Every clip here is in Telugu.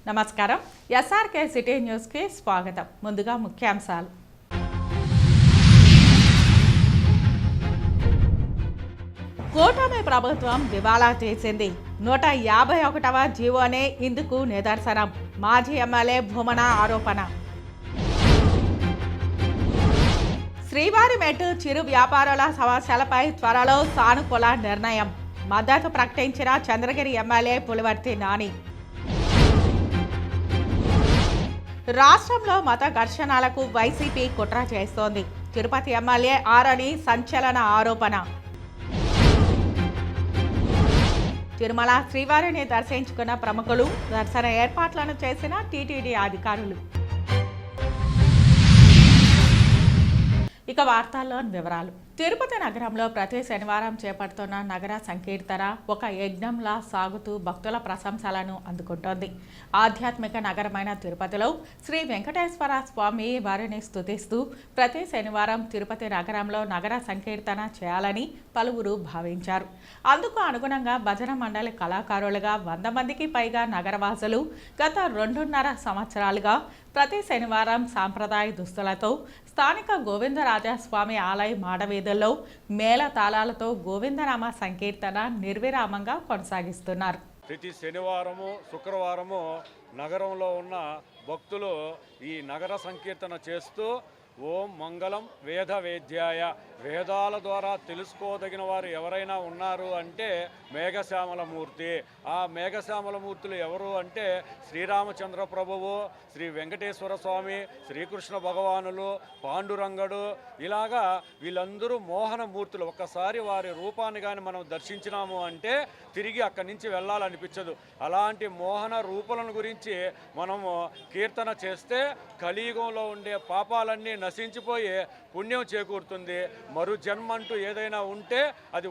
నమస్కారం. ఎస్ఆర్కే సిటీ న్యూస్కి స్వాగతం. ముందుగా ముఖ్యాంశాలు. కూటమి ప్రభుత్వం దివాలా చేసింది. 151వ జీవోనే ఇందుకు నిదర్శనం. మాజీ ఎమ్మెల్యే భూమన ఆరోపణ. శ్రీవారిమెట్టు చిరు వ్యాపారుల సమస్యలపై త్వరలో సానుకూల నిర్ణయం. మద్దతు ప్రకటించిన చంద్రగిరి ఎమ్మెల్యే పులివర్తి నాని. రాష్ట్రంలో మత ఘర్షణలకు వైసీపీ కుట్ర చేస్తోంది. తిరుపతి ఎమ్మెల్యే ఆరని సంచలన ఆరోపణ. తిరుమల శ్రీవారిని దర్శించుకున్న ప్రముఖులు, దర్శన ఏర్పాట్లను చేసిన టీటీడీ అధికారులు. ఇక వార్తల్లోని వివరాలు. తిరుపతి నగరంలో ప్రతి శనివారం చేపడుతున్న నగర సంకీర్తన ఒక యజ్ఞంలా సాగుతూ భక్తుల ప్రశంసలను అందుకుంటోంది. ఆధ్యాత్మిక నగరమైన తిరుపతిలో శ్రీ వెంకటేశ్వర స్వామి వారిని స్తుతిస్తూ ప్రతి శనివారం తిరుపతి నగరంలో నగర సంకీర్తన చేయాలని పలువురు భావించారు. అందుకు అనుగుణంగా భజన మండలి కళాకారులుగా 100 మందికి పైగా నగరవాసులు గత 2.5 సంవత్సరాలుగా ప్రతి శనివారం సాంప్రదాయ దుస్తులతో స్థానిక గోవిందరాజస్వామి ఆలయ మాడవీధుల్లో మేళ తాళాలతో గోవిందనామ సంకీర్తన నిర్విరామంగా కొనసాగిస్తున్నారు. ప్రతి శనివారము శుక్రవారము నగరంలో ఉన్న భక్తులు ఈ నగర సంకీర్తన చేస్తూ ఓం మంగళం వేద వేద్యాయ, వేదాల ద్వారా తెలుసుకోదగిన వారు ఎవరైనా ఉన్నారు అంటే మేఘశ్యామలమూర్తి. ఆ మేఘశ్యామలమూర్తులు ఎవరు అంటే శ్రీరామచంద్ర ప్రభువు, శ్రీ వెంకటేశ్వర స్వామి, శ్రీకృష్ణ భగవానులు, పాండురంగడు, ఇలాగా వీళ్ళందరూ మోహన మూర్తులు. ఒక్కసారి వారి రూపాన్ని కానీ మనం దర్శించినాము అంటే తిరిగి అక్కడి నుంచి వెళ్ళాలనిపించదు. అలాంటి మోహన రూపాలను గురించి మనము కీర్తన చేస్తే కలియుగంలో ఉండే పాపాలన్నీ నశించిపోయి పుణ్యం చేకూరుతుంది. మరు జన్మ అంటూ ఏదైనా ఉంటే అది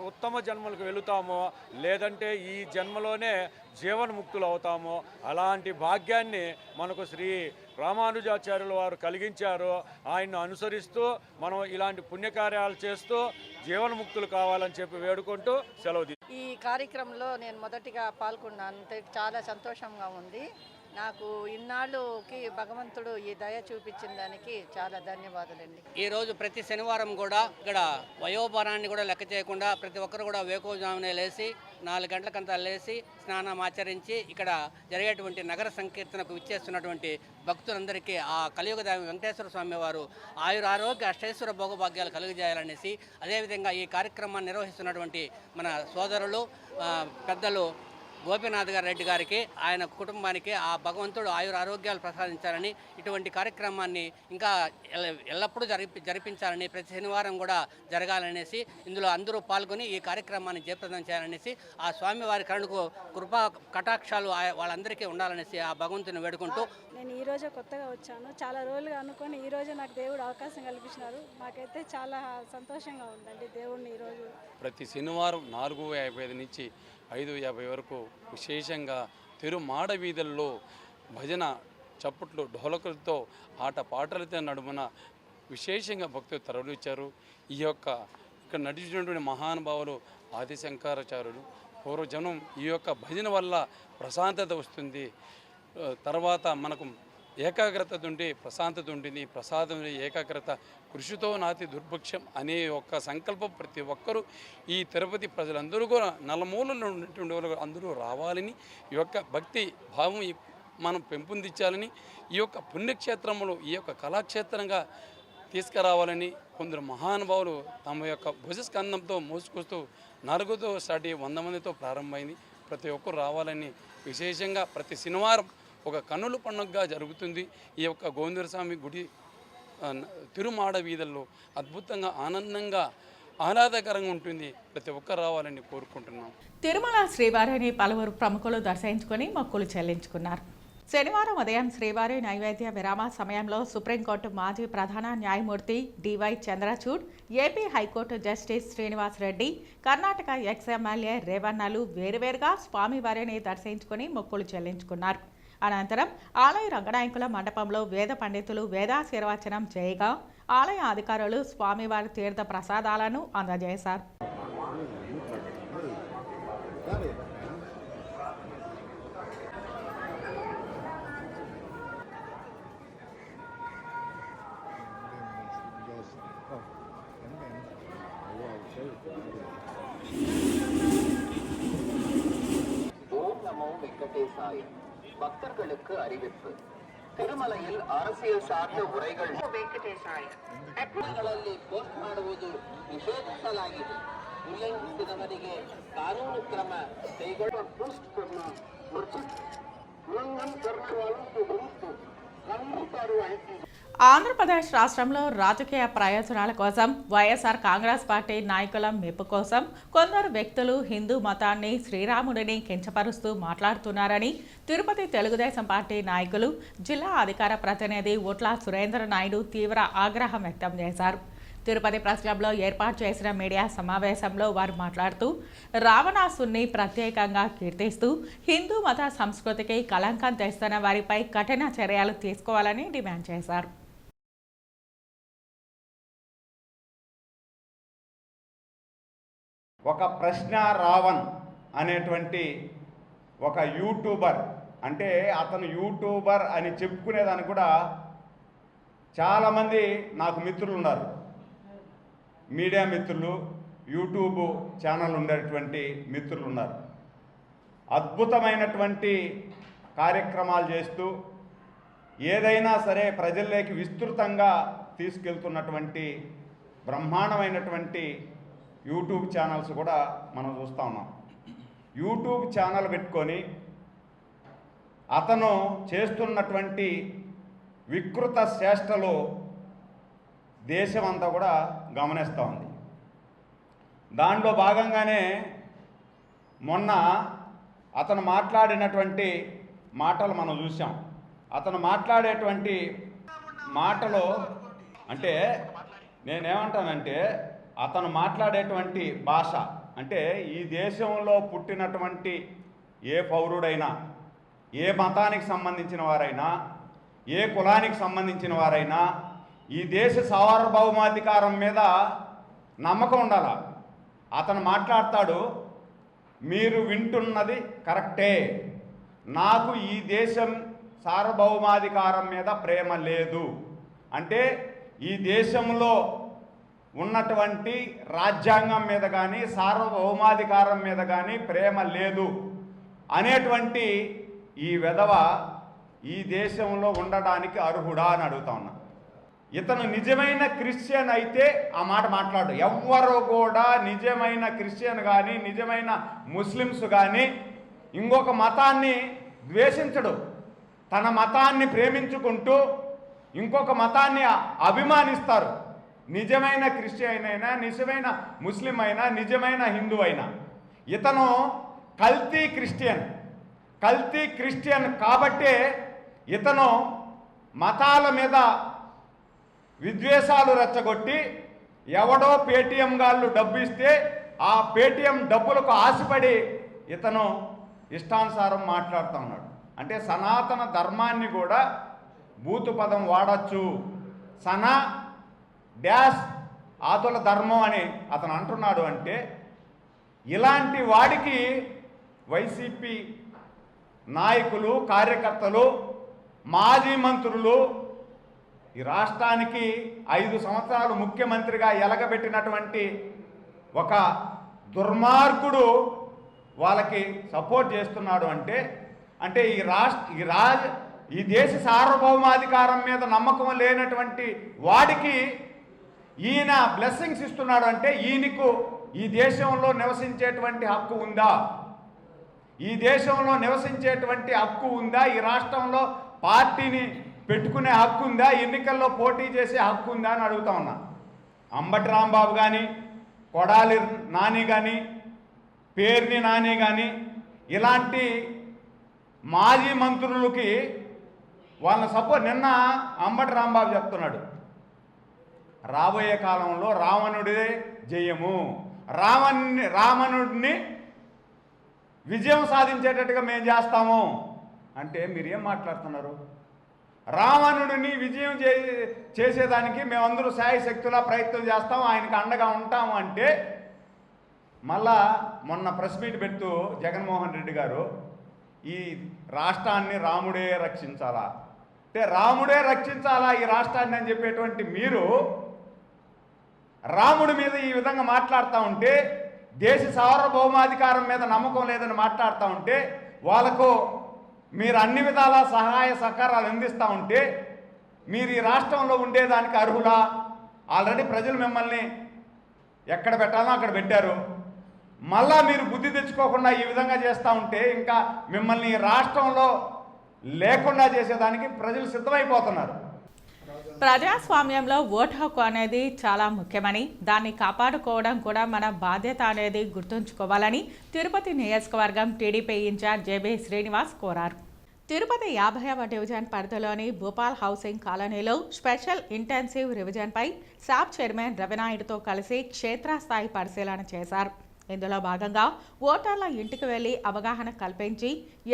ఉత్తమ జన్మలకు వెళుతాము, లేదంటే ఈ జన్మలోనే జీవన్ముక్తులు అవుతాము. అలాంటి భాగ్యాన్ని మనకు శ్రీ రామానుజాచార్యుల వారు కలిగించారు. ఆయన్ను అనుసరిస్తూ మనం ఇలాంటి పుణ్యకార్యాలు చేస్తూ జీవన్ముక్తులు కావాలని చెప్పి వేడుకుంటూ సెలవు. ఈ కార్యక్రమంలో నేను మొదటిగా పాల్గొన్నాను. చాలా సంతోషంగా ఉంది. నాకు ఇన్నాళ్ళుకి భగవంతుడు ఈ దయ చూపించిన దానికి చాలా ధన్యవాదాలండి. ఈరోజు ప్రతి శనివారం కూడా ఇక్కడ వయోభారాన్ని కూడా లెక్క చేయకుండా ప్రతి ఒక్కరు కూడా వేకోజామునే లేచి 4 గంటలకంతా లేచి స్నానం ఆచరించి ఇక్కడ జరిగేటువంటి నగర సంకీర్తనకు విచ్చేస్తున్నటువంటి భక్తులందరికీ ఆ కలియుగ వెంకటేశ్వర స్వామి వారు ఆయురారోగ్య అష్టైశ్వర భోగభాగ్యాలు కలుగజేయాలనేసి, అదేవిధంగా ఈ కార్యక్రమాన్ని నిర్వహిస్తున్నటువంటి మన సోదరులు పెద్దలు గోపీనాథ్ రెడ్డి గారికి, ఆయన కుటుంబానికి ఆ భగవంతుడు ఆరోగ్యాలు ప్రసాదించాలని, ఇటువంటి కార్యక్రమాన్ని ఇంకా ఎల్లప్పుడూ జరిపించాలని, ప్రతి శనివారం కూడా జరగాలనేసి, ఇందులో అందరూ పాల్గొని ఈ కార్యక్రమాన్ని జయప్రదం చేయాలనేసి, ఆ స్వామివారి కరుణకు కృపా కటాక్షాలు వాళ్ళందరికీ ఉండాలనేసి ఆ భగవంతుని వేడుకుంటూ, నేను ఈరోజు కొత్తగా వచ్చాను. చాలా రోజులుగా అనుకొని ఈరోజు నాకు దేవుడు అవకాశం కల్పించినారు. నాకైతే చాలా సంతోషంగా ఉందండి దేవుడిని ఈరోజు. ప్రతి శనివారం 4:55 నుంచి 5:50 వరకు విశేషంగా తిరుమాడ వీధుల్లో భజన చప్పట్లు డోలకులతో ఆట పాటలతో నడుమున విశేషంగా భక్తులు తరలిచ్చారు. ఇక్కడ నటించినటువంటి మహానుభావులు ఆదిశంకరాచార్యులు. పూర్వజనం ఈ యొక్క భజన వల్ల ప్రశాంతత వస్తుంది. తర్వాత మనకు ఏకాగ్రత ఉంటే ప్రశాంతత ఉంటుంది. ప్రసాదం ఏకాగ్రత, కృషితో నాతి దుర్భిక్షం అనే ఒక సంకల్పం ప్రతి ఒక్కరూ ఈ తిరుపతి ప్రజలందరూ కూడా నలుమూలలో ఉన్నటువంటి వాళ్ళు అందరూ రావాలని, ఈ యొక్క భక్తి భావం మనం పెంపొందించాలని, ఈ యొక్క పుణ్యక్షేత్రములు ఈ యొక్క కళాక్షేత్రంగా తీసుకురావాలని కొందరు మహానుభావులు తమ యొక్క భుజస్కందంతో మోసుకొస్తూ 4తో స్టార్ట్ అయ్యి 100 మందితో ప్రారంభమైంది. ప్రతి ఒక్కరు రావాలని విశేషంగా ప్రతి శనివారం ఒక కన్నుల పండుగగా జరుగుతుంది. ఈ యొక్క గోవిందస్వామి గుడి తిరుమాడ వీధుల్లో అద్భుతంగా ఆనందంగా ఆహ్లాదకరంగా ఉంటుంది. ప్రతి ఒక్కరు రావాలని కోరుకుంటున్నాం. తిరుమల శ్రీవారిని పలువురు ప్రముఖులు దర్శించుకొని మొక్కులు చెల్లించుకున్నారు. శనివారం ఉదయం శ్రీవారి నైవేద్య విరామ సమయంలో సుప్రీంకోర్టు మాజీ ప్రధాన న్యాయమూర్తి D Y Chandrachud, AP high court justice Srinivas Reddy, Karnataka ex MLA రేవన్నలు వేరువేరుగా స్వామివారిని దర్శించుకుని మొక్కులు చెల్లించుకున్నారు. అనంతరం ఆలయ రంగనాయకుల మండపంలో వేద పండితులు వేదాశీర్వచనం చేయగా ఆలయ అధికారులు స్వామివారి తీర్థ ప్రసాదాలను అందజేశారు. ஓம் நமோ வெங்கடேசாய. பக்தர்களுக்கு அறிவிப்பு. ತಿರುಮಲೆಯಲ್ಲಿ அரசியல் சார்ந்த உரைகள் ಗಳಲ್ಲಿ ಪೋಸ್ಟ್ ಮಾಡುವುದು ನಿಷೇಧಿಸಲಾಗಿದೆ. ಉಲ್ಲಂಘಿಸಿದವರಿಗೆ ಕಾನೂನು ಕ್ರಮ ಕೈಗೊಳ್ಳುವ ಪೋಸ್ಟ್ ఆంధ్రప్రదేశ్ రాష్ట్రంలో రాజకీయ ప్రయోజనాల కోసం వైఎస్ఆర్ కాంగ్రెస్ పార్టీ నాయకుల మెప్పు కోసం కొందరు వ్యక్తులు హిందూ మతాన్ని శ్రీరాముడిని కించపరుస్తూ మాట్లాడుతున్నారని తిరుపతి తెలుగుదేశం పార్టీ నాయకులు జిల్లా అధికార ప్రతినిధి ఉట్ల సురేంద్ర నాయుడు తీవ్ర ఆగ్రహం వ్యక్తం చేశారు. తిరుపతి ప్రెస్ క్లబ్లో ఏర్పాటు చేసిన మీడియా సమావేశంలో వారు మాట్లాడుతూ రావణాసుని ప్రత్యేకంగా కీర్తిస్తూ హిందూ మత సంస్కృతికి కళంకం తెస్తున్న వారిపై కఠిన చర్యలు తీసుకోవాలని డిమాండ్ చేశారు. ఒక ప్రశ్న రావణ్ అనేటువంటి ఒక యూట్యూబర్, అంటే అతను యూట్యూబర్ అని చెప్పుకునేదానికి కూడా చాలామంది నాకు మిత్రులు ఉన్నారు. మీడియా మిత్రులు, యూట్యూబ్ ఛానల్ ఉండేటువంటి మిత్రులు ఉన్నారు. అద్భుతమైనటువంటి కార్యక్రమాలు చేస్తూ ఏదైనా సరే ప్రజల్లోకి విస్తృతంగా తీసుకెళ్తున్నటువంటి బ్రహ్మాండమైనటువంటి యూట్యూబ్ ఛానల్స్ కూడా మనం చూస్తూ ఉన్నాం. యూట్యూబ్ ఛానల్ పెట్టుకొని అతను చేస్తున్నటువంటి వికృత చేష్టలు దేశం అంతా కూడా గమనిస్తూ ఉంది. దాంట్లో భాగంగానే మొన్న అతను మాట్లాడినటువంటి మాటలు మనం చూసాం. అతను మాట్లాడేటువంటి మాటలు అంటే నేనేమంటానంటే అతను మాట్లాడేటువంటి భాష అంటే ఈ దేశంలో పుట్టినటువంటి ఏ పౌరుడైనా, ఏ మతానికి సంబంధించిన వారైనా, ఏ కులానికి సంబంధించిన వారైనా ఈ దేశ సార్వభౌమాధికారం మీద నమ్మకం ఉండాల. అతను మాట్లాడతాడు, మీరు వింటున్నది కరెక్టే, నాకు ఈ దేశం సార్వభౌమాధికారం మీద ప్రేమ లేదు, అంటే ఈ దేశంలో ఉన్నటువంటి రాజ్యాంగం మీద కానీ సార్వభౌమాధికారం మీద కానీ ప్రేమ లేదు అనేటువంటి ఈ వెధవ ఈ దేశంలో ఉండడానికి అర్హుడా అని అడుగుతా ఉన్నా. ఇతను నిజమైన క్రిస్టియన్ అయితే ఆ మాట మాట్లాడు. ఎవ్వరు కూడా నిజమైన క్రిస్టియన్ కానీ నిజమైన ముస్లిమ్స్ కానీ ఇంకొక మతాన్ని ద్వేషించడు. తన మతాన్ని ప్రేమించుకుంటూ ఇంకొక మతాన్ని అభిమానిస్తారు. నిజమైన క్రిస్టియన్ అయినా, నిజమైన ముస్లిం అయినా, నిజమైన హిందూ అయినా. ఇతను కల్తీ క్రిస్టియన్ కాబట్టే ఇతను మతాల మీద విద్వేషాలు రెచ్చగొట్టి ఎవడో పేటీఎం గాళ్ళు డబ్బు ఇస్తే ఆ పేటీఎం డబ్బులకు ఆశపడి ఇతను ఇష్టానుసారం మాట్లాడుతూ ఉన్నాడు. అంటే సనాతన ధర్మాన్ని కూడా బూతు పదం వాడచ్చు. సనా డ్యాష్ ఆతుల ధర్మం అని అతను అంటున్నాడు. అంటే ఇలాంటి వాడికి వైసీపీ నాయకులు, కార్యకర్తలు, మాజీ మంత్రులు, ఈ రాష్ట్రానికి 5 సంవత్సరాలు ముఖ్యమంత్రిగా ఎలగబెట్టినటువంటి ఒక దుర్మార్గుడు వాళ్ళకి సపోర్ట్ చేస్తున్నాడు. అంటే ఈ దేశ సార్వభౌమాధికారం మీద నమ్మకం లేనటువంటి వాడికి ఈయన బ్లెస్సింగ్స్ ఇస్తున్నాడు. అంటే ఈయనకు ఈ దేశంలో నివసించేటువంటి హక్కు ఉందా? ఈ దేశంలో నివసించేటువంటి హక్కు ఉందా? ఈ రాష్ట్రంలో పార్టీని పెట్టుకునే హక్కు ఉందా? ఎన్నికల్లో పోటీ చేసే హక్కు ఉందా అని అడుగుతా ఉన్నా. అంబటి రాంబాబు కానీ, కొడాలి నాని కానీ, పేర్ని నాని కానీ ఇలాంటి మాజీ మంత్రులకి వాళ్ళ సపోర్ట్. నిన్న అంబటి రాంబాబు చెప్తున్నాడు, రాబోయే కాలంలో రావణుడిదే జయము, రావణుడిని విజయం సాధించేటట్టుగా మేము చేస్తాము అంటే మీరేం మాట్లాడుతున్నారు? రావణుడిని విజయం చేసేదానికి మేమందరూ శాయశక్తులా ప్రయత్నం చేస్తాం, ఆయనకు అండగా ఉంటాము అంటే మళ్ళా మొన్న ప్రెస్ మీట్ పెడుతూ జగన్మోహన్ రెడ్డి గారు ఈ రాష్ట్రాన్ని రాముడే రక్షించాలా అంటే రాముడే రక్షించాలా ఈ రాష్ట్రాన్ని అని చెప్పేటువంటి మీరు రాముడి మీద ఈ విధంగా మాట్లాడుతూ ఉంటే, దేశ సార్వభౌమాధికారం మీద నమ్మకం లేదని మాట్లాడుతూ ఉంటే, వాళ్ళకు మీరు అన్ని విధాల సహాయ సహకారాలు అందిస్తూ ఉంటే మీరు ఈ రాష్ట్రంలో ఉండేదానికి అర్హులా? ఆల్రెడీ ప్రజలు మిమ్మల్ని ఎక్కడ పెట్టాలో అక్కడ పెట్టారు. మళ్ళా మీరు బుద్ధి తెచ్చుకోకుండా ఈ విధంగా చేస్తూ ఉంటే ఇంకా మిమ్మల్ని ఈ రాష్ట్రంలో లేకుండా చేసేదానికి ప్రజలు సిద్ధమైపోతున్నారు. ప్రజాస్వామ్యంలో ఓటు హక్కు అనేది చాలా ముఖ్యమని, దాన్ని కాపాడుకోవడం కూడా మన బాధ్యత అనేది గుర్తుంచుకోవాలని తిరుపతి నియోజకవర్గం టీడీపీ ఇన్ఛార్జ్ జేబీ శ్రీనివాస్ కోరారు. తిరుపతి 50వ డివిజన్ పరిధిలోని భూపాల్ హౌసింగ్ కాలనీలో స్పెషల్ ఇంటెన్సివ్ రివిజన్పై శాప్ చైర్మన్ రవినాయుడుతో కలిసి క్షేత్రస్థాయి పరిశీలన చేశారు. ఇందులో భాగంగా ఓటర్ల ఇంటికి వెళ్లి అవగాహన కల్పించి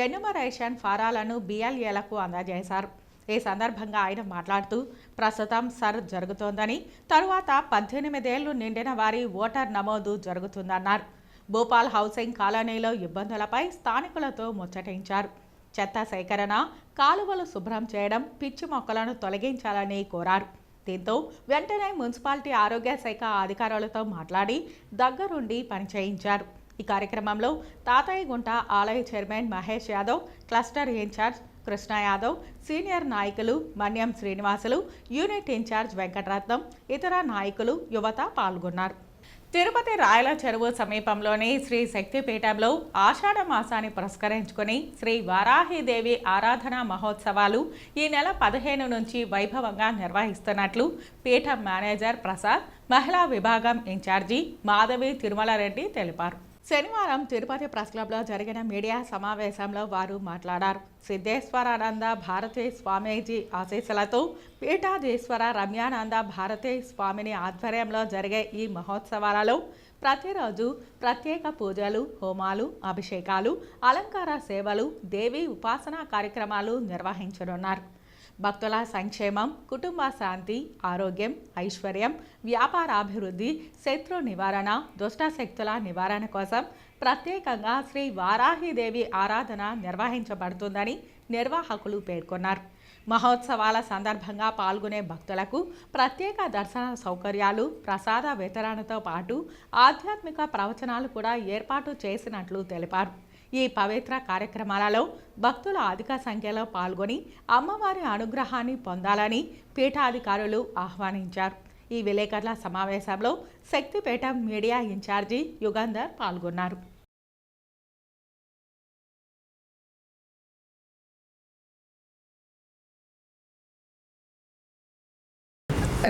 ఎన్యుమరేషన్ ఫారాలను BLAలకు అందజేశారు. ఈ సందర్భంగా ఆయన మాట్లాడుతూ ప్రస్తుతం సర్ జరుగుతోందని, తరువాత 18 ఏళ్లు నిండిన వారి ఓటర్ నమోదు జరుగుతుందన్నారు. భూపాల్ హౌసింగ్ కాలనీలో ఇబ్బందులపై స్థానికులతో ముచ్చటించారు. చెత్త సేకరణ, కాలువలు శుభ్రం చేయడం, పిచ్చి మొక్కలను తొలగించాలని కోరారు. దీంతో వెంటనే మున్సిపాలిటీ ఆరోగ్య శాఖ అధికారులతో మాట్లాడి దగ్గరుండి పనిచేయించారు. ఈ కార్యక్రమంలో తాతయ్యగుంట ఆలయ chairman Mahesh Yadav, cluster incharge Krishna Yadav, senior నాయకులు మన్యం శ్రీనివాసులు, యూనిట్ ఇన్ఛార్జ్ వెంకటరత్నం, ఇతర నాయకులు, యువత పాల్గొన్నారు. తిరుపతి రాయల చెరువు సమీపంలోని శ్రీ శక్తిపీఠంలో ఆషాఢ మాసాన్ని పురస్కరించుకుని శ్రీ వారాహిదేవి ఆరాధన మహోత్సవాలు ఈ నెల 15 నుంచి వైభవంగా నిర్వహిస్తున్నట్లు పీఠం మేనేజర్ ప్రసాద్, మహిళా విభాగం ఇన్ఛార్జి మాధవి తిరుమలారెడ్డి తెలిపారు. శనివారం తిరుపతి ప్రెస్ క్లబ్లో జరిగిన మీడియా సమావేశంలో వారు మాట్లాడారు. సిద్ధేశ్వరానంద భారతీ స్వామీజీ ఆశీస్సులతో పీఠాధీశ్వర రమ్యానంద భారతీ స్వామిని ఆధ్వర్యంలో జరిగే ఈ మహోత్సవాలలో ప్రతిరోజు ప్రత్యేక పూజలు, హోమాలు, అభిషేకాలు, అలంకార సేవలు, దేవీ ఉపాసనా కార్యక్రమాలు నిర్వహించనున్నారు. భక్తుల సంక్షేమం, కుటుంబ శాంతి, ఆరోగ్యం, ఐశ్వర్యం, వ్యాపారాభివృద్ధి, శత్రు నివారణ, దుష్ట శక్తుల నివారణ కోసం ప్రత్యేకంగా శ్రీ వారాహిదేవి ఆరాధన నిర్వహించబడుతుందని నిర్వాహకులు పేర్కొన్నారు. మహోత్సవాల సందర్భంగా పాల్గొనే భక్తులకు ప్రత్యేక దర్శన సౌకర్యాలు, ప్రసాద వితరణతో పాటు ఆధ్యాత్మిక ప్రవచనాలు కూడా ఏర్పాటు చేసినట్లు తెలిపారు. ఈ పవిత్ర కార్యక్రమాలలో భక్తులు అధిక సంఖ్యలో పాల్గొని అమ్మవారి అనుగ్రహాన్ని పొందాలని పీఠాధికారులు ఆహ్వానించారు. ఈ విలేకరుల సమావేశంలో శక్తిపీఠం మీడియా ఇన్ఛార్జి యుగంధర్ పాల్గొన్నారు.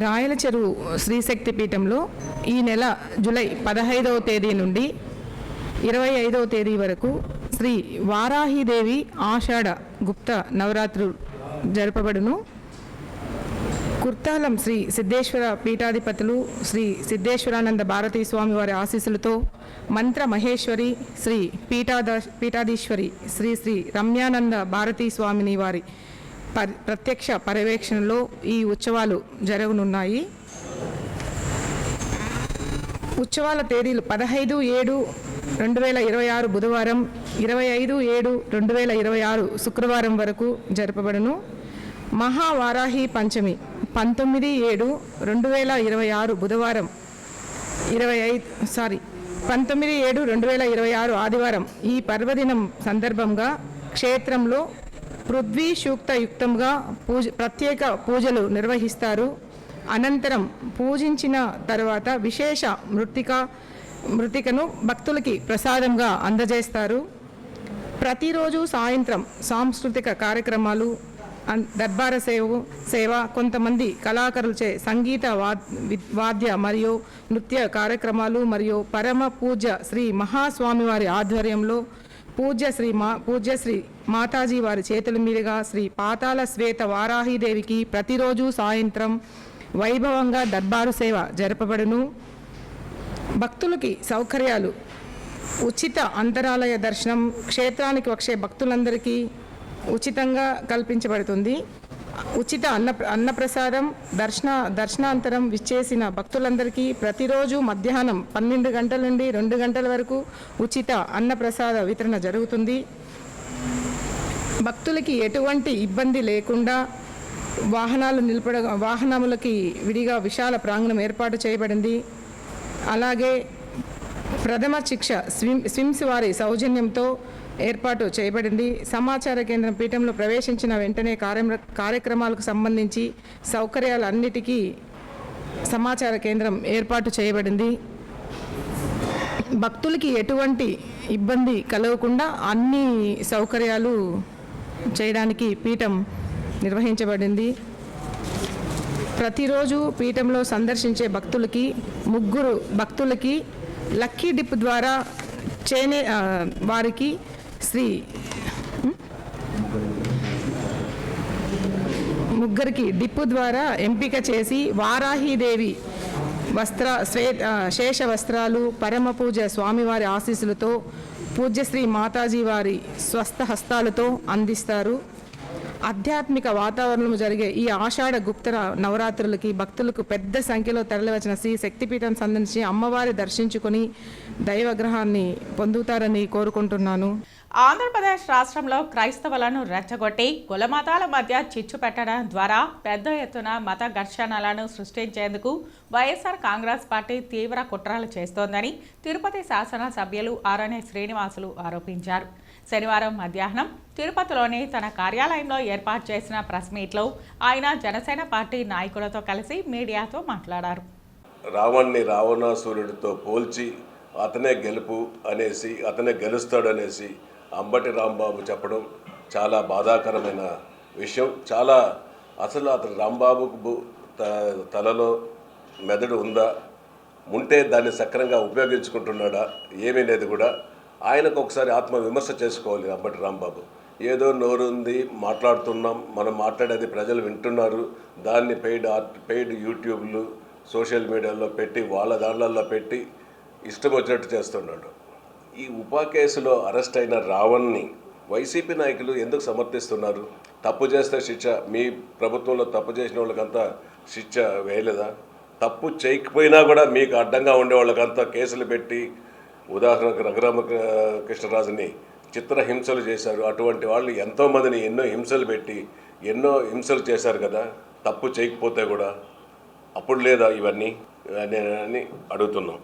రాయల చెరువు శ్రీశక్తి పీఠంలో ఈ నెల జూలై 15వ తేదీ నుండి 25వ తేదీ వరకు శ్రీ వారాహిదేవి ఆషాఢ గుప్త నవరాత్రులు జరపబడును. కుర్తాలం శ్రీ సిద్ధేశ్వర పీఠాధిపతులు శ్రీ సిద్ధేశ్వరానంద భారతీ స్వామి వారి ఆశీస్సులతో మంత్ర మహేశ్వరి శ్రీ పీఠాధీశ్వరి శ్రీ శ్రీ రమ్యానంద భారతీ స్వామిని వారి ప్రత్యక్ష పర్యవేక్షణలో ఈ ఉత్సవాలు జరగనున్నాయి. ఉత్సవాల తేదీలు 15/7/2026 బుధవారం, 25/7/2026 శుక్రవారం వరకు జరపబడును. మహావారాహి పంచమి 19/7/2026 బుధవారం, 19/7/2026 ఆదివారం. ఈ పర్వదినం సందర్భంగా క్షేత్రంలో పృథ్వీ సూక్తయుక్తంగా ప్రత్యేక పూజలు నిర్వహిస్తారు. అనంతరం పూజించిన తర్వాత విశేష మృతికను భక్తులకి ప్రసాదంగా అందజేస్తారు. ప్రతిరోజు సాయంత్రం సాంస్కృతిక కార్యక్రమాలు, దర్బార సేవ, కొంతమంది కళాకారులచే సంగీత వాద్య మరియు నృత్య కార్యక్రమాలు మరియు పరమ పూజ్య శ్రీ మహాస్వామివారి ఆధ్వర్యంలో పూజ్య శ్రీ మాతాజీ వారి చేతుల మీదుగా శ్రీ పాతాల శ్వేత వారాహిదేవికి ప్రతిరోజు సాయంత్రం వైభవంగా దర్బారు సేవ జరపబడును. భక్తులకి సౌకర్యాలు: ఉచిత అంతరాలయ దర్శనం, క్షేత్రానికి వచ్చే భక్తులందరికీ ఉచితంగా కల్పించబడుతుంది. ఉచిత అన్నప్రసాదం, దర్శనాంతరం విచ్చేసిన భక్తులందరికీ ప్రతిరోజు మధ్యాహ్నం 12 గంటల నుండి 2 గంటల వరకు ఉచిత అన్నప్రసాద వితరణ జరుగుతుంది. భక్తులకి ఎటువంటి ఇబ్బంది లేకుండా వాహనములకి విడిగా విశాల ప్రాంగణం ఏర్పాటు చేయబడింది. అలాగే ప్రథమ శిక్ష స్విమ్స్ వారి సౌజన్యంతో ఏర్పాటు చేయబడింది. సమాచార కేంద్రం పీఠంలో ప్రవేశించిన వెంటనే కార్యక్రమాలకు సంబంధించి సౌకర్యాలన్నిటికీ సమాచార కేంద్రం ఏర్పాటు చేయబడింది. భక్తులకి ఎటువంటి ఇబ్బంది కలగకుండా అన్ని సౌకర్యాలు చేయడానికి పీఠం నిర్వహించబడింది. ప్రతిరోజు పీఠంలో సందర్శించే భక్తులకి లక్కీ డిప్ ద్వారా వారికి ముగ్గురికి డిప్పు ద్వారా ఎంపిక చేసి వారాహీదేవి శేష వస్త్రాలు, పరమ పూజ స్వామివారి ఆశీస్సులతో పూజ్యశ్రీ మాతాజీ వారి స్వస్థ హస్తాలతో అందిస్తారు. ఆధ్యాత్మిక వాతావరణం జరిగే ఈ ఆషాఢ గుప్త నవరాత్రులకి భక్తులకు పెద్ద సంఖ్యలో తరలివచ్చిన శ్రీ శక్తిపీఠం సందర్శించి అమ్మవారి దర్శించుకుని దైవగ్రహాన్ని పొందుతారని కోరుకుంటున్నాను. ఆంధ్రప్రదేశ్ రాష్ట్రంలో క్రైస్తవులను రెచ్చగొట్టి కులమతాల మధ్య చిచ్చు పెట్టడం ద్వారా పెద్ద ఎత్తున మత ఘర్షణలను సృష్టించేందుకు వైఎస్ఆర్ కాంగ్రెస్ పార్టీ తీవ్ర కుట్రలు చేస్తోందని తిరుపతి శాసనసభ్యులు ఆరణి శ్రీనివాసులు ఆరోపించారు. శనివారం మధ్యాహ్నం తిరుపతిలోని తన కార్యాలయంలో ఏర్పాటు చేసిన ప్రెస్ మీట్లో ఆయన జనసేన పార్టీ నాయకులతో కలిసి మీడియాతో మాట్లాడారు. రావణ్ణి రావణాసురుడితో పోల్చి అతనే గెలుపు అనేసి, అతనే గెలుస్తాడనేసి అంబటి రాంబాబు చెప్పడం చాలా బాధాకరమైన విషయం. అసలు అతను రాంబాబుకు తలలో మెదడు ఉందా, ఉంటే దాన్ని సక్రంగా ఉపయోగించుకుంటున్నాడా ఏమీ లేదు కూడా. ఆయనకు ఒకసారి ఆత్మవిమర్శ చేసుకోవాలి అంబటి రాంబాబు. ఏదో నోరుంది మాట్లాడుతున్నాం, మనం మాట్లాడేది ప్రజలు వింటున్నారు, దాన్ని పెయిడ్ యూట్యూబ్లు సోషల్ మీడియాలో పెట్టి వాళ్ళ దాంట్లో పెట్టి ఇష్టం వచ్చినట్టు చేస్తున్నాడు. ఈ ఉపా కేసులో అరెస్ట్ అయిన రావణ్ని వైసీపీ నాయకులు ఎందుకు సమర్థిస్తున్నారు? తప్పు చేస్తే శిక్ష, మీ ప్రభుత్వంలో తప్పు చేసిన వాళ్ళకంతా శిక్ష వేయలేదా? తప్పు చేయకపోయినా కూడా మీకు అడ్డంగా ఉండే వాళ్ళకంతా కేసులు పెట్టి, ఉదాహరణకు రఘురామకృష్ణరాజుని చిత్రహింసలు చేశారు. అటువంటి వాళ్ళు ఎంతోమందిని ఎన్నో హింసలు పెట్టి ఎన్నో హింసలు చేశారు కదా. తప్పు చేయకపోతే కూడా అప్పుడు లేదా ఇవన్నీ అని అడుగుతున్నాం.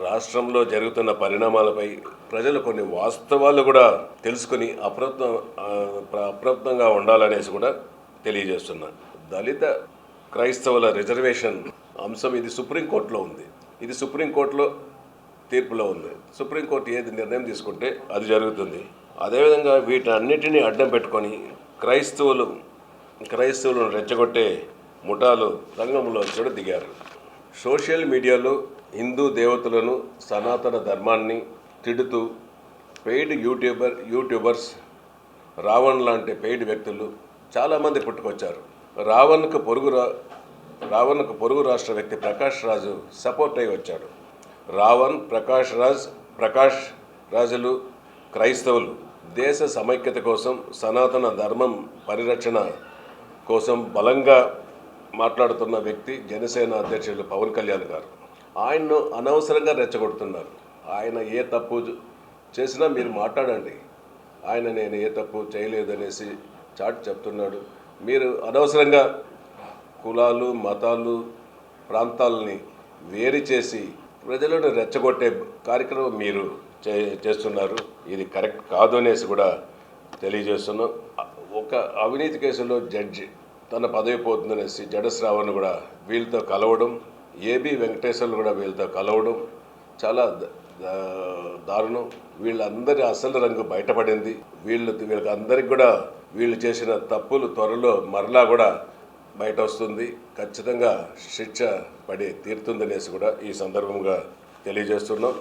రాష్ట్రంలో జరుగుతున్న పరిణామాలపై ప్రజలు కొన్ని వాస్తవాలు కూడా తెలుసుకుని అప్రమత్తంగా ఉండాలనేసి కూడా తెలియజేస్తున్నాను. దళిత క్రైస్తవుల రిజర్వేషన్ అంశం ఇది సుప్రీంకోర్టులో ఉంది. ఇది సుప్రీంకోర్టులో తీర్పులో ఉంది. సుప్రీంకోర్టు ఏది నిర్ణయం తీసుకుంటే అది జరుగుతుంది. అదేవిధంగా వీటన్నిటినీ అడ్డం పెట్టుకొని క్రైస్తవులను రెచ్చగొట్టే ముఠాలు రంగంలో కూడా దిగారు. సోషల్ మీడియాలో హిందూ దేవతలను, సనాతన ధర్మాన్ని తిడుతూ పెయిడ్ యూట్యూబర్స్ రావణ్ లాంటి పెయిడ్ వ్యక్తులు చాలామంది పుట్టుకొచ్చారు. రావణ్కు పొరుగు రాష్ట్ర వ్యక్తి ప్రకాష్ రాజు సపోర్ట్ అయి వచ్చాడు. రావణ్, ప్రకాష్ రాజులు క్రైస్తవులు దేశ సమైక్యత కోసం, సనాతన ధర్మం పరిరక్షణ కోసం బలంగా మాట్లాడుతున్న వ్యక్తి జనసేన అధ్యక్షులు పవన్ కళ్యాణ్ గారు. ఆయన్ను అనవసరంగా రెచ్చగొడుతున్నారు. ఆయన ఏ తప్పు చేసినా మీరు మాట్లాడండి, నేను ఏ తప్పు చేయలేదనేసి చాటి చెప్తున్నాడు. మీరు అనవసరంగా కులాలు, మతాలు, ప్రాంతాలని వేరు చేసి ప్రజలను రెచ్చగొట్టే కార్యక్రమం మీరు చేస్తున్నారు. ఇది కరెక్ట్ కాదు అనేసి కూడా తెలియజేస్తున్నాం. ఒక అవినీతి కేసులో జడ్జి తన పదవి పోతుందనేసి జడశ్రావణ్ కూడా వీళ్ళతో కలవడం, ఏబి వెంకటేశ్వర్లు కూడా వీళ్ళతో కలవడం చాలా దారుణం. వీళ్ళందరి అసలు రంగు బయటపడింది. వీళ్ళకి అందరికి కూడా వీళ్ళు చేసిన తప్పులు త్వరలో మరలా కూడా బయట వస్తుంది. ఖచ్చితంగా శిక్ష పడి తీరుతుందనేసి కూడా ఈ సందర్భంగా తెలియజేస్తున్నాం.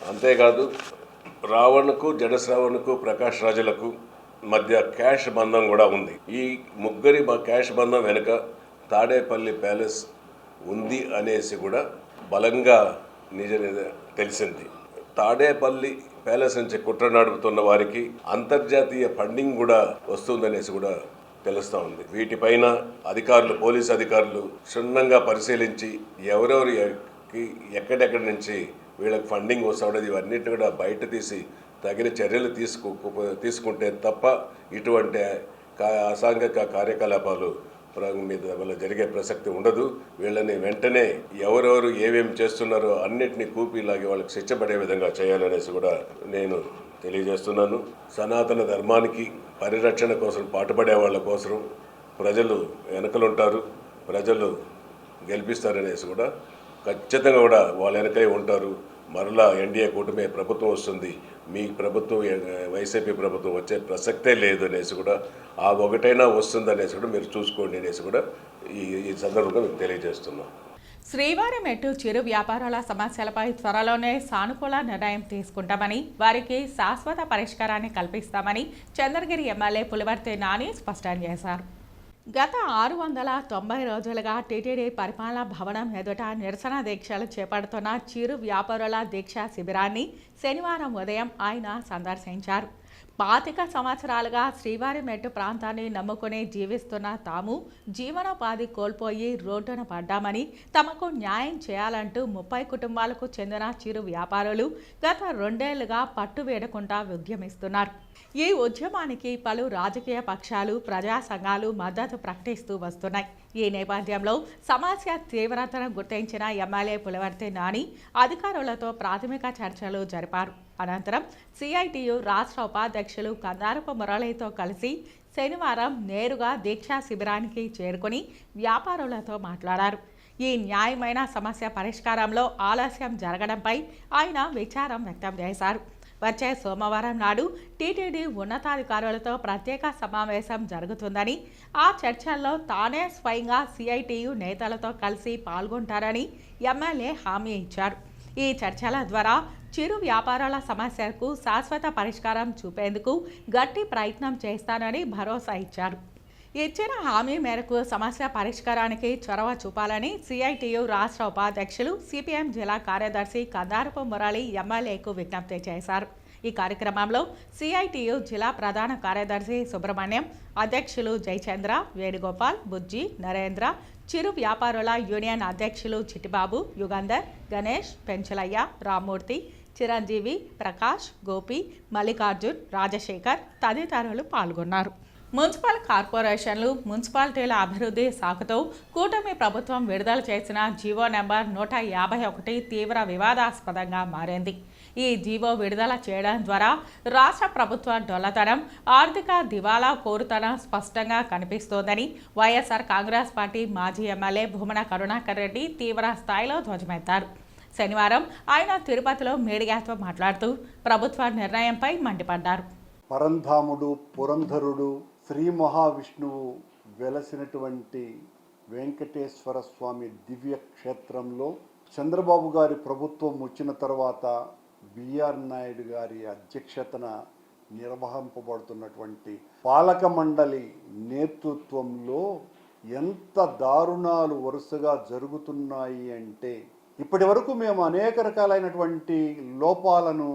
అంతేకాదు రావణ్కు, జడశ్రావణ్కు, ప్రకాష్ రాజులకు మధ్య క్యాష్ బంధం కూడా ఉంది. ఈ ముగ్గురి క్యాష్ బంధం వెనుక తాడేపల్లి ప్యాలెస్ ఉంది అనేసి కూడా బలంగా తెలిసింది. తాడేపల్లి ప్యాలెస్ నుంచి కుట్ర నడుపుతున్న వారికి అంతర్జాతీయ ఫండింగ్ కూడా వస్తుందనేసి కూడా తెలుస్తూ ఉంది. వీటిపైన పోలీసు అధికారులు క్షుణ్ణంగా పరిశీలించి ఎవరెవరికి ఎక్కడెక్కడి నుంచి వీళ్ళకి ఫండింగ్ వస్తుండేది ఇవన్నిటిని కూడా బయట తీసి తగిన చర్యలు తీసుకుంటే తప్ప ఇటువంటి అసాంఘిక కార్యకలాపాలు మీద వల్ల జరిగే ప్రసక్తి ఉండదు. వీళ్ళని వెంటనే ఎవరెవరు ఏమేమి చేస్తున్నారో అన్నిటినీ కూపీలాగి వాళ్ళకి శిక్ష పడే విధంగా చేయాలనేసి కూడా నేను తెలియజేస్తున్నాను. సనాతన ధర్మానికి పరిరక్షణ కోసం పాటుపడే వాళ్ళ కోసం ప్రజలు వెనకలుంటారు, ప్రజలు గెలిపిస్తారనేసి కూడా ఖచ్చితంగా కూడా వాళ్ళ వెనకే ఉంటారు. మరలా ఎన్డీఏ కూటమి ప్రభుత్వం వస్తుంది, మీ ప్రభుత్వం వైసీపీ ప్రభుత్వం వచ్చే ప్రసక్తే లేదు అనేసి కూడా, ఆ ఒకటైనా వస్తుందనేసి కూడా మీరు చూసుకోండి అనేసి కూడా ఈ సందర్భంగా మీకు తెలియజేస్తున్నాం. శ్రీవారి మెట్టు చిరు వ్యాపారాల సమస్యలపై త్వరలోనే సానుకూల నిర్ణయం తీసుకుంటామని, వారికి శాశ్వత పరిష్కారాన్ని కల్పిస్తామని చంద్రగిరి ఎమ్మెల్యే పులివర్తి నాని స్పష్టం చేశారు. గత 690 రోజులుగా టీటీడీ పరిపాలనా భవనం ఎదుట నిరసన దీక్షలు చేపడుతున్న చిరు వ్యాపారుల దీక్షా శిబిరాన్ని శనివారం ఉదయం ఆయన సందర్శించారు. 25 సంవత్సరాలుగా శ్రీవారి మెట్టు ప్రాంతాన్ని నమ్ముకుని జీవిస్తున్న తాము జీవనోపాధి కోల్పోయి రోడ్డున పడ్డామని, తమకు న్యాయం చేయాలంటూ 30 కుటుంబాలకు చెందిన చిరు వ్యాపారులు గత 2 ఏళ్లుగా పట్టు వేడకుండా ఉద్యమిస్తున్నారు. ఈ ఉద్యమానికి పలు రాజకీయ పక్షాలు, ప్రజా సంఘాలు మద్దతు ప్రకటిస్తూ వస్తున్నాయి. ఈ నేపథ్యంలో సమస్య తీవ్రతను గుర్తించిన ఎమ్మెల్యే పులివర్తి నాని అధికారులతో ప్రాథమిక చర్చలు జరిపారు. అనంతరం సిఐటియు రాష్ట్ర ఉపాధ్యక్షులు కందారపు మురళితో కలిసి శనివారం నేరుగా దీక్షా శిబిరానికి చేరుకుని వ్యాపారులతో మాట్లాడారు. ఈ న్యాయమైన సమస్య పరిష్కారంలో ఆలస్యం జరగడంపై ఆయన విచారం వ్యక్తం చేశారు. వచ్చే సోమవారం నాడు టీటీడీ ఉన్నతాధికారులతో ప్రత్యేక సమావేశం జరుగుతుందని, ఆ చర్చల్లో తానే స్వయంగా సిఐటియు నేతలతో కలిసి పాల్గొంటారని ఎమ్మెల్యే హామీ ఇచ్చారు. ఈ చర్చల ద్వారా చిరు వ్యాపారాల సమస్యలకు శాశ్వత పరిష్కారం చూపేందుకు గట్టి ప్రయత్నం చేస్తానని భరోసా ఇచ్చారు. ఇచ్చిన హామీ మేరకు సమస్య పరిష్కారానికి చొరవ చూపాలని సిఐటియు రాష్ట్ర ఉపాధ్యక్షులు, సిపిఎం జిల్లా కార్యదర్శి కందారపు మురళి ఎమ్మెల్యేకు విజ్ఞప్తి చేశారు. ఈ కార్యక్రమంలో సిఐటియు జిల్లా ప్రధాన కార్యదర్శి సుబ్రహ్మణ్యం, అధ్యక్షులు జయచంద్ర, వేణుగోపాల్, బుజ్జి, నరేంద్ర, చిరు వ్యాపారుల యూనియన్ అధ్యక్షులు చిట్టిబాబు, యుగంధర్, గణేష్, పెంచలయ్య, రామ్మూర్తి, చిరంజీవి, ప్రకాష్, గోపి, మల్లికార్జున్, రాజశేఖర్ తదితరులు పాల్గొన్నారు. మున్సిపల్ కార్పొరేషన్లు, మున్సిపాలిటీల అభివృద్ధి సాగుతూ కూటమి ప్రభుత్వం విడుదల చేసిన జీవో నెంబర్ 151 తీవ్ర వివాదాస్పదంగా మారింది. ఈ జీవో విడుదల చేయడం ద్వారా రాష్ట్ర ప్రభుత్వ డొల్లతనం, ఆర్థిక దివాలా కోరుతనం స్పష్టంగా కనిపిస్తోందని వైఎస్ఆర్ కాంగ్రెస్ పార్టీ మాజీ ఎమ్మెల్యే భూమన కరుణాకర్ రెడ్డి తీవ్ర స్థాయిలో ధ్వజమెత్తారు. శనివారం ఆయన తిరుపతిలో మీడియాతో మాట్లాడుతూ ప్రభుత్వ నిర్ణయంపై మండిపడ్డారు. పరంధాముడు, పురంధరుడు, శ్రీ మహావిష్ణువు వెలసినటువంటి వెంకటేశ్వర స్వామి దివ్య క్షేత్రంలో చంద్రబాబు గారి ప్రభుత్వం వచ్చిన తర్వాత బిఆర్ నాయుడు గారి అధ్యక్షతన నిర్వహింపబడుతున్నటువంటి పాలక మండలి నేతృత్వంలో ఎంత దారుణాలు వరుసగా జరుగుతున్నాయి అంటే, ఇప్పటి వరకు మేము అనేక రకాలైనటువంటి లోపాలను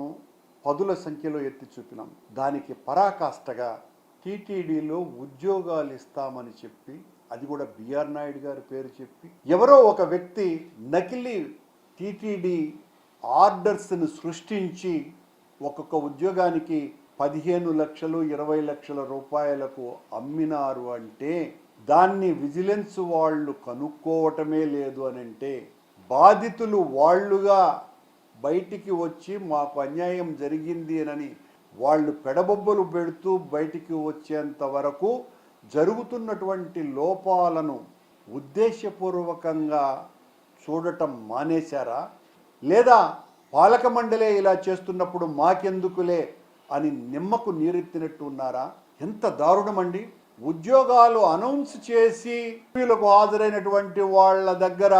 పదుల సంఖ్యలో ఎత్తి చూపినాం. దానికి పరాకాష్ఠగా టీటీడీలో ఉద్యోగాలు ఇస్తామని చెప్పి, అది కూడా బిఆర్ నాయుడు గారి పేరు చెప్పి, ఎవరో ఒక వ్యక్తి నకిలీ టీటీడీ ఆర్డర్స్ను సృష్టించి ఒక్కొక్క ఉద్యోగానికి 15 లక్షలు 20 లక్షల రూపాయలకు అమ్మినారు అంటే, దాన్ని విజిలెన్స్ వాళ్ళు కనుక్కోవటమే లేదు అని అంటే, బాధితులు వాళ్ళుగా బయటికి వచ్చి మాకు అన్యాయం జరిగింది అని వాళ్ళు పెడబొబ్బలు పెడుతూ బయటికి వచ్చేంత వరకు జరుగుతున్నటువంటి లోపాలను ఉద్దేశపూర్వకంగా చూడటం మానేశారా, లేదా పాలక మండలే ఇలా చేస్తున్నప్పుడు మాకెందుకులే అని నిమ్మకు నీరెత్తినట్టు ఉన్నారా? ఎంత దారుణమండి. ఉద్యోగాలు అనౌన్స్ చేసి వీళ్ళకు హాజరైనటువంటి వాళ్ళ దగ్గర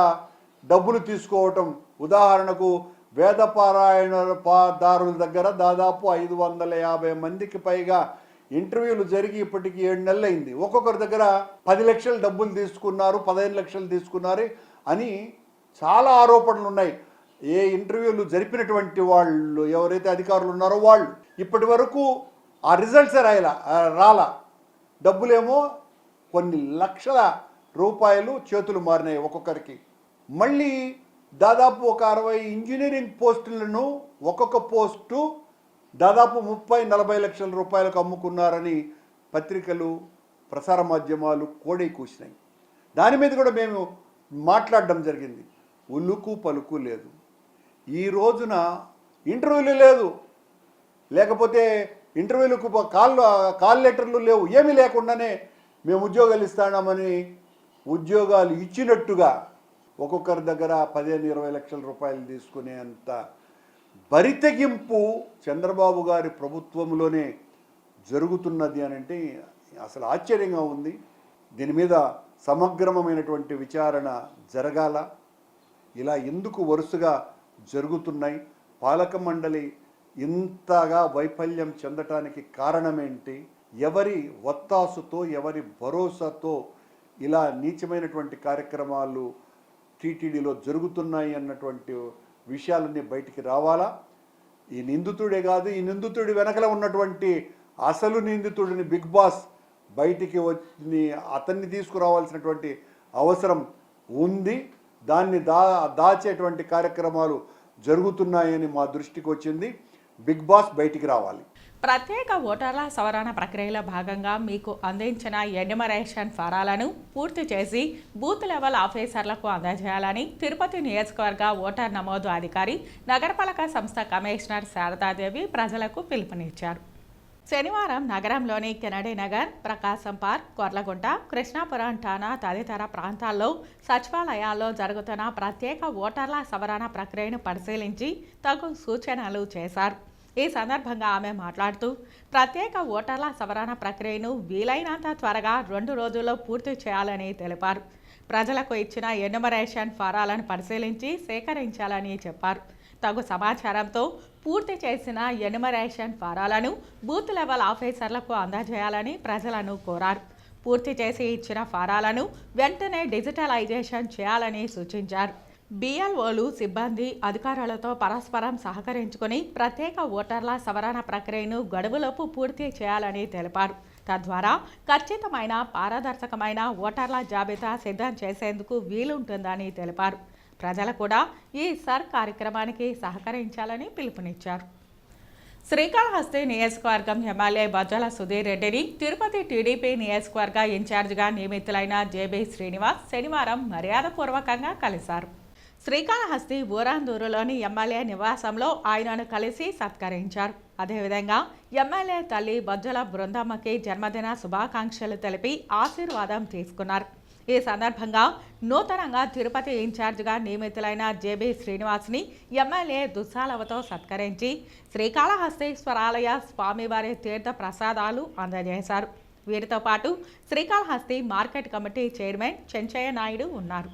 డబ్బులు తీసుకోవటం. ఉదాహరణకు వేదపారాయణదారుల దగ్గర దాదాపు 550 మందికి పైగా ఇంటర్వ్యూలు జరిగి ఇప్పటికి 7 నెలలు అయింది. ఒక్కొక్కరి దగ్గర 10 లక్షలు డబ్బులు తీసుకున్నారు, 15 లక్షలు తీసుకున్నారు అని చాలా ఆరోపణలు ఉన్నాయి. ఏ ఇంటర్వ్యూలు జరిపినటువంటి వాళ్ళు ఎవరైతే అధికారులు ఉన్నారో వాళ్ళు ఇప్పటి వరకు ఆ రిజల్ట్స్ రాలా. డబ్బులేమో కొన్ని లక్షల రూపాయలు చేతులు మారినాయి ఒక్కొక్కరికి. మళ్ళీ దాదాపు ఒక 60 ఇంజనీరింగ్ పోస్టులను ఒక్కొక్క పోస్టు దాదాపు 30-40 లక్షల రూపాయలకు అమ్ముకున్నారని పత్రికలు, ప్రసార మాధ్యమాలు కోడై కూసినాయి. దాని మీద కూడా మేము మాట్లాడడం జరిగింది. ఉలుకు పలుకు లేదు. ఈ రోజున ఇంటర్వ్యూలు లేదు, లేకపోతే ఇంటర్వ్యూలకు కాల్ లెటర్లు లేవు, ఏమీ లేకుండానే మేము ఉద్యోగాలు ఇస్తామని ఉద్యోగాలు ఇచ్చినట్టుగా ఒక్కొక్కరి దగ్గర 15-20 లక్షల రూపాయలు తీసుకునేంత బరితెగింపు చంద్రబాబు గారి ప్రభుత్వంలోనే జరుగుతున్నది అని అంటే అసలు ఆశ్చర్యంగా ఉంది. దీని మీద సమగ్రమైనటువంటి విచారణ జరగాల. ఇలా ఎందుకు వరుసగా జరుగుతున్నాయి? పాలక మండలి ఇంతగా వైఫల్యం చెందటానికి కారణమేంటి? ఎవరి ఒత్తాసుతో, ఎవరి భరోసాతో ఇలా నీచమైనటువంటి కార్యక్రమాలు టీటీడీలో జరుగుతున్నాయి అన్నటువంటి విషయాలన్నీ బయటికి రావాలా? ఈ నిందితుడే కాదు, ఈ నిందితుడి వెనకల ఉన్నటువంటి అసలు నిందితుడిని బిగ్ బాస్ బయటికి వచ్చి అతన్ని తీసుకురావాల్సినటువంటి అవసరం ఉంది. దాన్ని దాచేటువంటి కార్యక్రమాలు జరుగుతున్నాయని మా దృష్టికి వచ్చింది. బిగ్ బాస్ బయటికి రావాలి. ప్రత్యేక ఓటర్ల సవరణ ప్రక్రియలో భాగంగా మీకు అందించిన ఎన్యుమరేషన్ ఫారాలను పూర్తి చేసి బూత్ లెవెల్ ఆఫీసర్లకు అందజేయాలని తిరుపతి నియోజకవర్గ ఓటర్ నమోదు అధికారి, నగరపాలక సంస్థ కమిషనర్ శారదాదేవి ప్రజలకు పిలుపునిచ్చారు. శనివారం నగరంలోని కెనడీ నగర్, ప్రకాశం పార్క్, కొర్లగుంట, కృష్ణాపురం ఠాణా తదితర ప్రాంతాల్లో సచివాలయాల్లో జరుగుతున్న ప్రత్యేక ఓటర్ల సవరణ ప్రక్రియను పరిశీలించి తగు సూచనలు చేశారు. ఈ సందర్భంగా ఆమె మాట్లాడుతూ ప్రత్యేక ఓటర్ల సవరణ ప్రక్రియను వీలైనంత త్వరగా 2 రోజుల్లో పూర్తి చేయాలని తెలిపారు. ప్రజలకు ఇచ్చిన ఎన్యుమరేషన్ ఫారాలను పరిశీలించి సేకరించాలని చెప్పారు. తగు సమాచారంతో పూర్తి చేసిన ఎన్యుమరేషన్ ఫారాలను బూత్ లెవెల్ ఆఫీసర్లకు అందజేయాలని ప్రజలను కోరారు. పూర్తి చేసి ఇచ్చిన ఫారాలను వెంటనే డిజిటలైజేషన్ చేయాలని సూచించారు. బిఎల్ఓలు, సిబ్బంది, అధికారులతో పరస్పరం సహకరించుకుని ప్రత్యేక ఓటర్ల సవరణ ప్రక్రియను గడువులోపు పూర్తి చేయాలని తెలిపారు. తద్వారా ఖచ్చితమైన, పారదర్శకమైన ఓటర్ల జాబితా సిద్ధం చేసేందుకు వీలుంటుందని తెలిపారు. ప్రజలు కూడా ఈ సర్ కార్యక్రమానికి సహకరించాలని పిలుపునిచ్చారు. శ్రీకాళహస్తి నియోజకవర్గం ఎమ్మెల్యే బొజ్జల సుధీర్ రెడ్డిని తిరుపతి టీడీపీ నియోజకవర్గ ఇన్ఛార్జిగా నియమితులైన జేబీ శ్రీనివాస్ శనివారం మర్యాదపూర్వకంగా కలిశారు. శ్రీకాళహస్తి ఊరాందూరులోని ఎమ్మెల్యే నివాసంలో ఆయనను కలిసి సత్కరించారు. అదేవిధంగా ఎమ్మెల్యే తల్లి బొజ్జల బృందమ్మకి జన్మదిన శుభాకాంక్షలు తెలిపి ఆశీర్వాదం తీసుకున్నారు. ఈ సందర్భంగా నూతనంగా తిరుపతి ఇన్ఛార్జిగా నియమితులైన జేబీ శ్రీనివాస్ని ఎమ్మెల్యే దుస్సాలవతో సత్కరించి శ్రీకాళహస్తీశ్వరాలయ స్వామివారి తీర్థ ప్రసాదాలు అందజేశారు. వీరితో పాటు Srikalahasti market committee chairman Chenchaiah Naidu ఉన్నారు.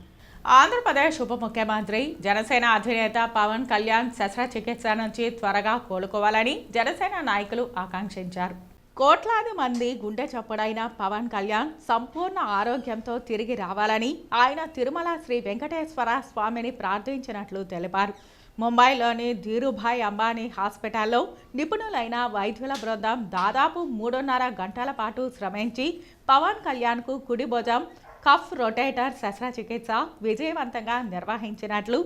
ఆంధ్రప్రదేశ్ ఉప ముఖ్యమంత్రి, జనసేన అధినేత పవన్ కళ్యాణ్ శస్త్రచికిత్స నుంచి త్వరగా కోలుకోవాలని జనసేన నాయకులు ఆకాంక్షించారు. కోట్లాది మంది గుండె చప్పుడైన పవన్ కళ్యాణ్ సంపూర్ణ ఆరోగ్యంతో తిరిగి రావాలని ఆయన తిరుమల శ్రీ వెంకటేశ్వర స్వామిని ప్రార్థించినట్లు తెలిపారు. ముంబైలోని ధీరుభాయ్ అంబానీ హాస్పిటల్లో నిపుణులైన వైద్యుల బృందం దాదాపు 3.5 గంటల పాటు శ్రమించి పవన్ కళ్యాణ్కు కుడి భుజం కఫ్ రొటేటర్ శస్త్రచికిత్స విజయవంతంగా నిర్వహించినట్లు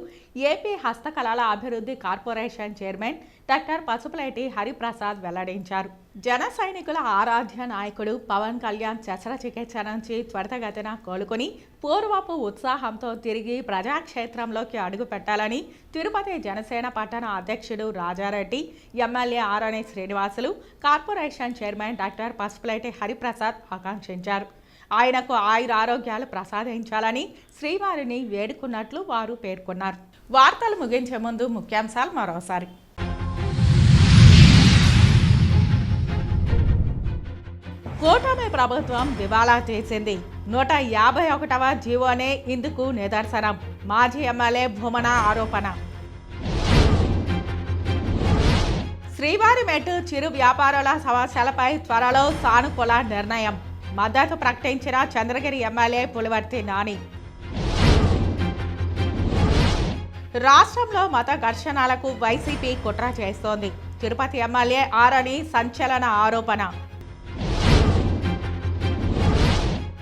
ఏపీ హస్తకళల అభివృద్ధి corporation chairman doctor Pasupuleti Hariprasad వెల్లడించారు. జన సైనికుల ఆరాధ్య నాయకుడు పవన్ కళ్యాణ్ శస్త్రచికిత్స నుంచి త్వరితగతిన కోలుకుని పూర్వపు ఉత్సాహంతో తిరిగి ప్రజాక్షేత్రంలోకి అడుగుపెట్టాలని తిరుపతి జనసేన పట్టణ అధ్యక్షుడు Rajareddy, MLA Arani Srinivasulu, corporation chairman doctor Pasupuleti Hariprasad ఆకాంక్షించారు. ఆయనకు ఆయురారోగ్యాలు ప్రసాదించాలని శ్రీవారిని వేడుకున్నట్లు వారు పేర్కొన్నారు. వార్తలు ముగించే ముందు ముఖ్యాంశాలు మరోసారి. కూటమి ప్రభుత్వం దివాలా తీసింది. 151వ జీవోనే ఇందుకు నిదర్శనం. మాజీ ఎమ్మెల్యే భూమన ఆరోపణ. శ్రీవారి మెట్టు చిరు వ్యాపారుల సమస్యలపై త్వరలో సానుకూల నిర్ణయం. మద్దతు ప్రకటించిన చంద్రగిరి ఎమ్మెల్యే పులివర్తి నాని. రాష్ట్రంలో మత ఘర్షణలకు వైసీపీ కుట్ర చేస్తోంది. తిరుపతి ఎమ్మెల్యే ఆరణి సంచలన ఆరోపణ.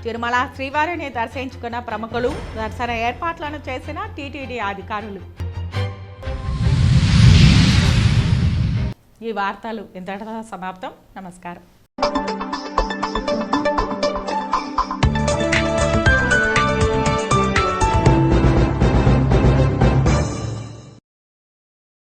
తిరుమల శ్రీవారిని దర్శించుకున్న ప్రముఖులు, దర్శన ఏర్పాట్లను చేసిన టీటీడీ అధికారులు. ఈ వార్తలు ఇంతటితో సమాప్తం. నమస్కారం.